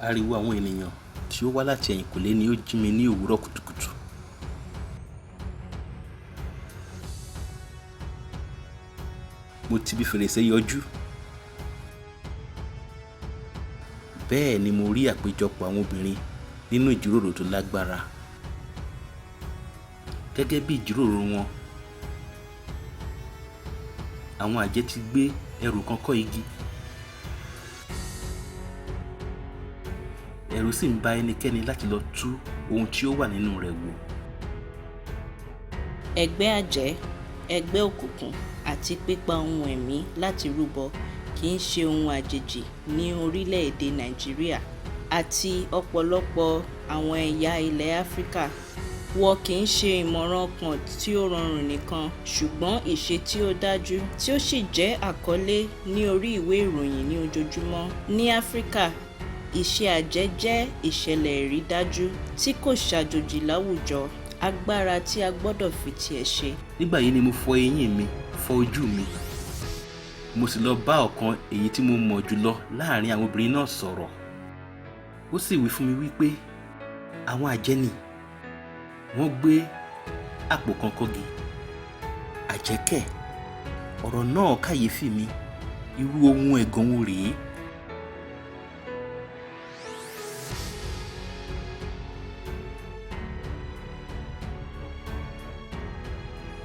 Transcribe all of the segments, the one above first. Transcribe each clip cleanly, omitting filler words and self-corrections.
Ariwo àwọn ènìyàn tí ó wá láti ẹ̀yìnkùlé ni ó jí mi ní òwúrọ̀ kùtùkùtù. Mo ti bí fèrèsé yọjú. Bẹ́ẹ̀ ni mo rí àpéjọpọ̀ àwọn obìnrin nínú ìjíròrò tó lágbára. Gẹ́gẹ́ bí ìjíròrò wọn, àwọn àjẹ́ ti gbé ẹrù kan kọ́ igi. Ẹ̀rù sì ń bà ẹnikẹ́ni láti lọ tú ohun tí ó wà nínú rẹ̀ wò. Ẹgbẹ́ àjẹ́, ẹgbẹ́ òkùnkùn àti pípa ohun ẹ̀mí láti rúbọ kì í ṣe ohun àjèjì ní orílẹ̀-èdè Nàìjíríà àti ọ̀pọ̀lọpọ̀ àwọn ẹ̀yà ilẹ̀ Áfíríkà. Wọ́n kì í ṣe ìmọ̀ràn ọkàn tí ó rọrùn nìkan, ṣùgbọ́n ìṣe tí ó dájú tí ó sì jẹ́ àkọlé ní orí ìwé ìròyìn ní ojoojúmọ́. Ní Áfíríkà, ìṣe àjẹ́ jẹ́ ìṣẹ̀lẹ̀ ìrídájú tí kò ṣàjòjì láwùjọ, agbára tí a gbọ́dọ̀ fi tiẹ̀ ṣe. Nígbà yìí ni mo fọ eyín mi, fọ ojú mi. Mo sì lọ bá ọ̀kan èyí tí mo mọ̀ jùlọ láàrin àwọn obìnrin náà sọ̀rọ̀. Ó sì wí fún mi wípé àwọn àjẹ́ ni wọ́n gbé àpò kan kọ́gi. Àjẹ́kẹ̀, ọ̀rọ̀ náà kàyéfì mi. Irú ohun ẹ̀gàn wo rèé?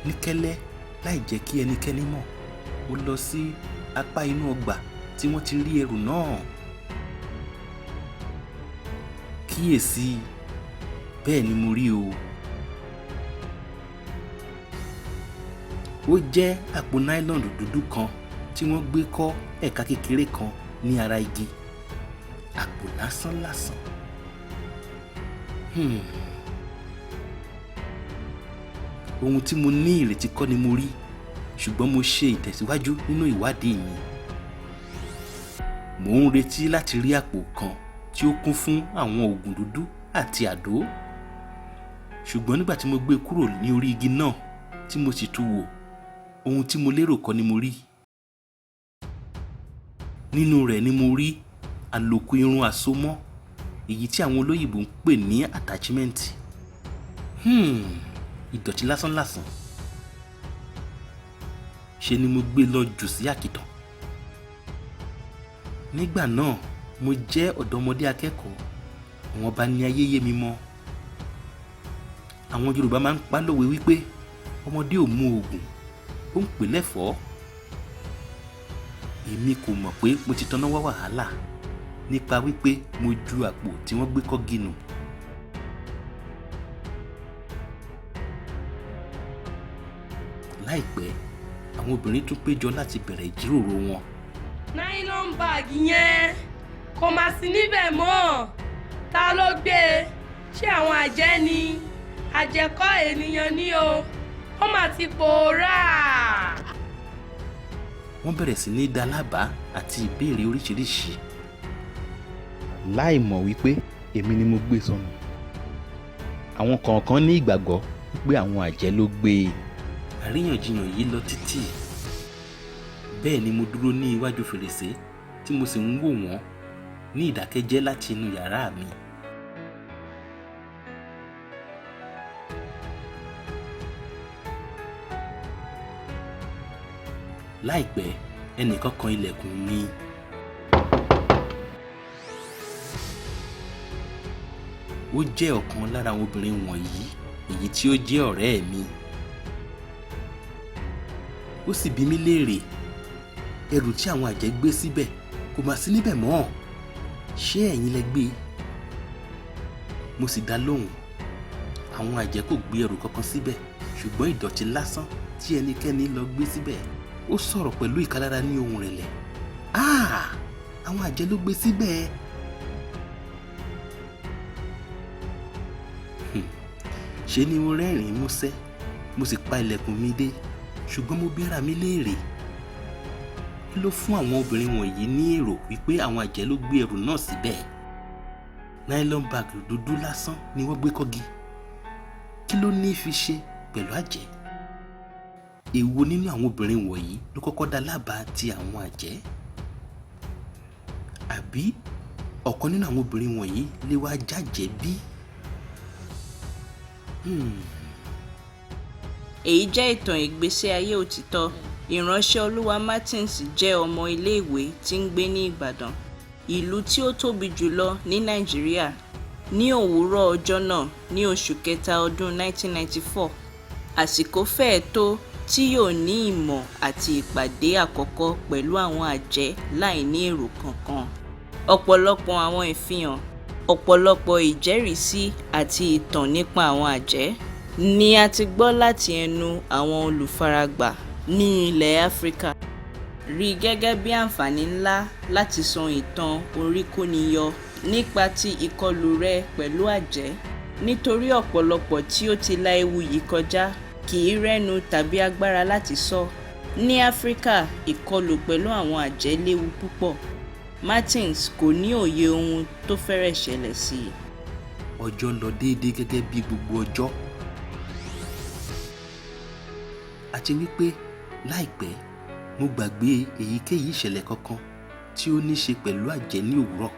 Ní kẹ́lẹ́, láì jẹ́ kí ẹnikẹ́ni mọ̀, mo lọ sí apá inú ọgbà tí wọ́n ti rí ẹrù náà. Kíyèsí, bẹ́ẹ̀ ni mo rí o. Ó jẹ́ àpò náílọ̀nù dúdú kan tí wọ́n gbé kọ́ ẹ̀ka kékeré kan ní ara igi. Àpò lásán. Ohun tí mo ní ìrètí kọ́ ni mo rí, ṣùgbọ́n mo ṣe ìtẹ̀síwájú nínú ìwádìí mi. Mò ń retí láti rí àpò kan tí ó kún fún àwọn òògùn dúdú àti àdó. Ṣùgbọ́n nígbà tí mo gbé kúrò ní orí igi náà tí mo sì tú wò, ohun tí mo lérò kọ́ ni mo rí. Nínú rẹ̀ ni mo rí àlòkù irun àsomọ́, èyí tí àwọn olóyìnbó ń pè ní attachment. Ìdọ̀tí lásán. Ṣe ni mo gbé lọ jù sí àkìtàn. Nígbà náà, mo jẹ́ ọ̀dọ́mọdé akẹ́kọ̀ọ́, àwọn bá ní ayé yé mi mọ́. Àwọn Yorùbá máa ń pa lówe wípé ọmọdé ò mú oògùn, ó ń pè lẹ́fọ̀ọ́. Èmi kò mọ̀ pé mo ti tanná wá wàhálà nípa wípé mo ju àpò tí wọ́n gbé kọ́gi nù. Láìpẹ́, àwọn obìnrin tún péjọ láti bẹ̀rẹ̀ ìjíròrò wọn. Nylon bag yẹn kò má sí níbẹ̀ mọ́. Ta ló gbé e? Ṣé àwọn àjẹ́ ni? Àjẹkọ́ ènìyàn ni o. Ó mà ti pòórá. Wọ́n bẹ̀rẹ̀ sí ní dá lábàá àti ìbéèrè oríṣiríṣi. Láì mọ̀ wípé èmi ni mo gbé sọnù. Àwọn kọ̀ọ̀kan ní ìgbàgbọ́ wípé àwọn àjẹ́ ló gbé e. Àríyànjiyàn yìí lọ títì. Bẹ́ẹ̀ ni mo dúró ní iwájú fèrèsé tí mo sì ń wò wọ́n ní ìdákẹ́jẹ́ láti inú yàrá mi. Láìpẹ́, ẹnìkan kan ilẹ̀kùn mi. Ó jẹ́ ọ̀kan lára àwọn obìnrin wọ̀nyí, èyí tí ó jẹ́ ọ̀rẹ́ mi. Ó sì bi mí léèrè, ẹrù tí àwọn àjẹ́ gbé síbẹ̀ kò má sí níbẹ̀ mọ́. Ṣé ẹ̀yin lẹ gbé? Mo sì dá lóhùn, àwọn àjẹ́ kò gbé ẹrù kankan síbẹ̀, ṣùgbọ́n ìdọ̀tí lásán tí ẹnikẹ́ni lọ gbé síbẹ̀. Ó sọ̀rọ̀ pẹ̀lú ìkálára ní ohùn rẹ̀lẹ̀. Àwọn àjẹ́ ló gbé síbẹ̀. Ṣe ni mo rẹ́rìn-ín músẹ́, mo sì pa ilẹ̀kùn mi dé, ṣùgbọ́n mo bi ara mi léèrè, kí ló fún àwọn obìnrin wọ̀nyí ní èrò wípé àwọn àjẹ́ ló gbé ẹrù náà síbẹ̀? Nylon bag dúdú lásán ni wọ́n gbé kọ́gi. Kí ló ní fi ṣe pẹ̀lú àjẹ́? Èwo nínú àwọn obìnrin wọ̀nyí ló kọ́kọ́ dá lábàá ti àwọn àjẹ́? Àbí ọ̀kan nínú àwọn obìnrin wọ̀nyí lè wá jàjẹ́ bí. Èyí jẹ́ ìtàn ìgbésí ayé òtítọ́. Ìránṣẹ́ Olúwa Martins jẹ́ ọmọ ilé-ìwé tí ń gbé ní Ìbàdàn, ìlú tí ó tóbi jùlọ ní Nàìjíríà. Ní òwúrọ̀ ọjọ́ náà ní oṣù kẹta ọdún 1994, àsìkò fẹ́ẹ̀ tó tí yóò ní ìmọ̀ àti ìpàdé àkọ́kọ́ pẹ̀lú àwọn àjẹ́ láì ní èrò kankan. Ọ̀pọ̀lọpọ̀ àwọn ìfihàn, ọ̀pọ̀lọpọ̀ ìjẹ́rìísí àti ìtàn nípa àwọn àjẹ́ ni a ti gbọ́ láti ẹnu àwọn olùfaragbà ní ilẹ̀ Áfíríkà. Rí gẹ́gẹ́ bí àǹfààní ńlá láti sọ ìtàn oríkóniyọ nípa ti ìkọlù rẹ̀ pẹ̀lú àjẹ́, nítorí ọ̀pọ̀lọpọ̀ tí ó ti la ewu yìí kọjá kì í rẹ́nu tàbí agbára láti sọ. Ní Áfíríkà, ìkọlù pẹ̀lú àwọn àjẹ́ léwu púpọ̀. Martins kò ní òye ohun tó fẹ́rẹ̀ ṣẹlẹ̀ sí i. Ọjọ́ lọ déédéé gẹ́gẹ́ bí gbogbo ọjọ́. Àti wípé láìpẹ́ mo gbàgbé èyíkéyìí ìṣẹ̀lẹ̀ kankan tí ó ní ṣe pẹ̀lú àjẹ́ ní òwúrọ̀.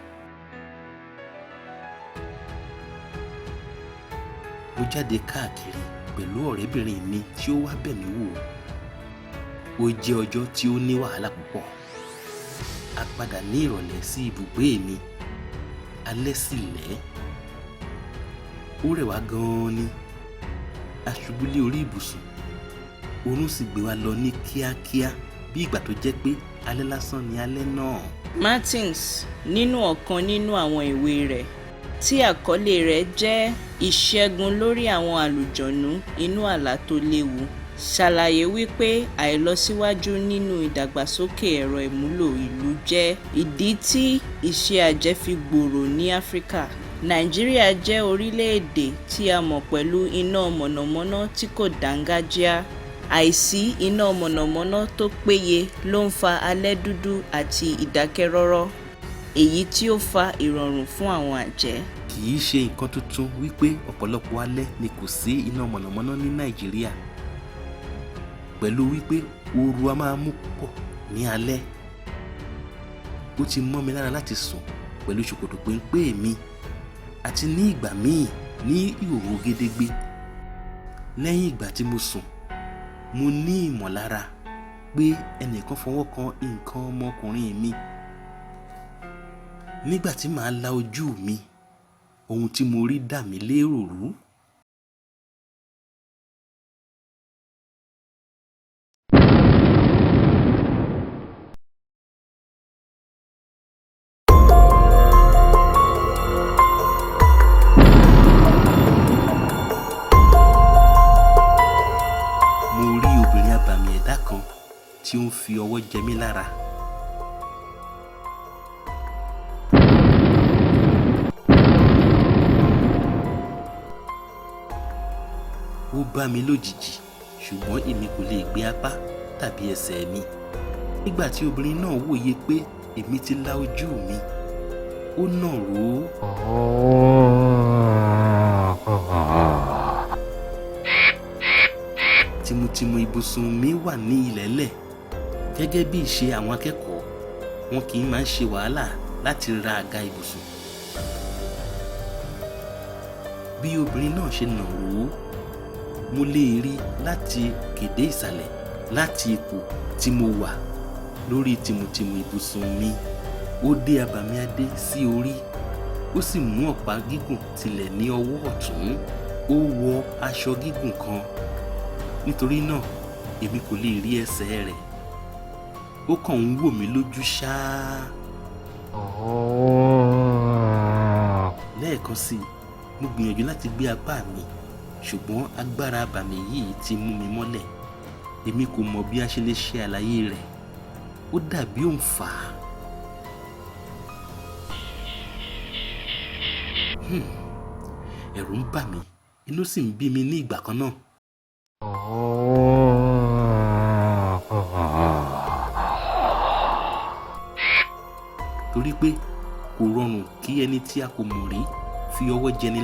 Mo jáde káàkiri pẹ̀lú ọ̀rẹ́bìnrin mi tí ó wá bẹ̀ mí wò. Ó jẹ́ ọjọ́ tí ó ní wàhálà púpọ̀. A padà ní ìrọ̀lẹ́ sí ibùgbé mi. Alẹ́ sì lẹ́. Ó rẹ̀ wá gan-an ni. A ṣubú lé orí ibùsùn. Oorun sì gbé wa lọ ní kíákíá bí ìgbà tó jẹ́ pé alẹ́ lásán ni alẹ́ náà. Martins, nínú ọ̀kan nínú àwọn ìwé rẹ̀ tí àkọlé rẹ̀ jẹ́ Ìṣẹ́gun lórí àwọn àlùjọ̀nú inú àlá tó léwu, ṣàlàyé wípé àìlọsíwájú nínú ìdàgbàsókè ẹ̀rọ ìmúlò ìlú jẹ́ ìdí tí iṣẹ́ àjẹ́ fi gbòòrò ní Áfíríkà. Nàìjíríà jẹ́ orílẹ̀-èdè tí a mọ̀ pẹ̀lú iná mọ̀nàmọ́ná tí kò dáńgájíá. Àìsí iná mọ̀nàmọ́ná tó péye ló ń fa alẹ́ dúdú àti ìdákẹ́rọ́rọ́, èyí tí ó fa ìrọ̀rùn fún àwọn àjẹ́. Kì í ṣe nǹkan tuntun wípé ọ̀pọ̀lọpọ̀ alẹ́ ni kò sí iná mọ̀nàmọ́ná ní Nàìjíríà. Pẹ̀lú wípé ooru a máa mú púpọ̀ ní alẹ́. Ó ti mọ́ mi lára láti sùn pẹ̀lú ṣòkòtò péńpé mi àti ní ìgbà míì ní ìhòòhò gédégbé. Lẹ́yìn ìgbà tí mo sùn, mo ní ìmọ̀lára pé ẹnìkan fọwọ́ kan nǹkan ọmọkùnrin mi. Nígbà tí màá la ojú mi, ohun tí mo rí dà mí lérò rú. Mo rí obìnrin abàmì ẹ̀dá kan tí ó ń fi ọwọ́ jẹ mí lára. Ó bá mi lójijì, ṣùgbọ́n èmi kò lè gbé apá tàbí ẹsẹ̀ mi. Nígbà tí obìnrin náà wòye pé èmi ti la ojú mi, ó nàró. Tìmùtìmù ibùsùn mi wà ní ilẹ̀lẹ̀. Gẹ́gẹ́ bí ìṣe àwọn akẹ́kọ̀ọ́, wọn kì í máa ń ṣe wàhálà láti ra àga ibùsùn. Bí obìnrin náà ṣe nàró, mo lè rí láti kéde ìsàlẹ̀ láti ipò tí mo wà lórí tìmùtìmù ibùsùn mi. Ó dé abàmì adé sí orí, ó sì mú ọ̀pá gígùn tilẹ̀ ní ọwọ́ ọ̀tún. Ó wọ aṣọ gígùn kan. Nítorí náà, èmi kò lè rí ẹsẹ̀ rẹ̀. Ó kàn ń wò mí lójú ṣáá. Lẹ́ẹ̀kan sí i, mo gbìyànjú láti gbé apá mi, ṣùgbọ́n agbára abàmì yìí ti mú mi mọ́lẹ̀. Èmi kò mọ̀ bí a ṣe lè ṣe àlàyé rẹ̀. Ó dàbí òǹfà. Ẹ̀rù ń bà mí, inú sì ń bí mi ní ìgbà kan náà. Torí pé kò rọrùn kí ẹni tí a kò mọ̀ rí fi ọwọ́ jẹni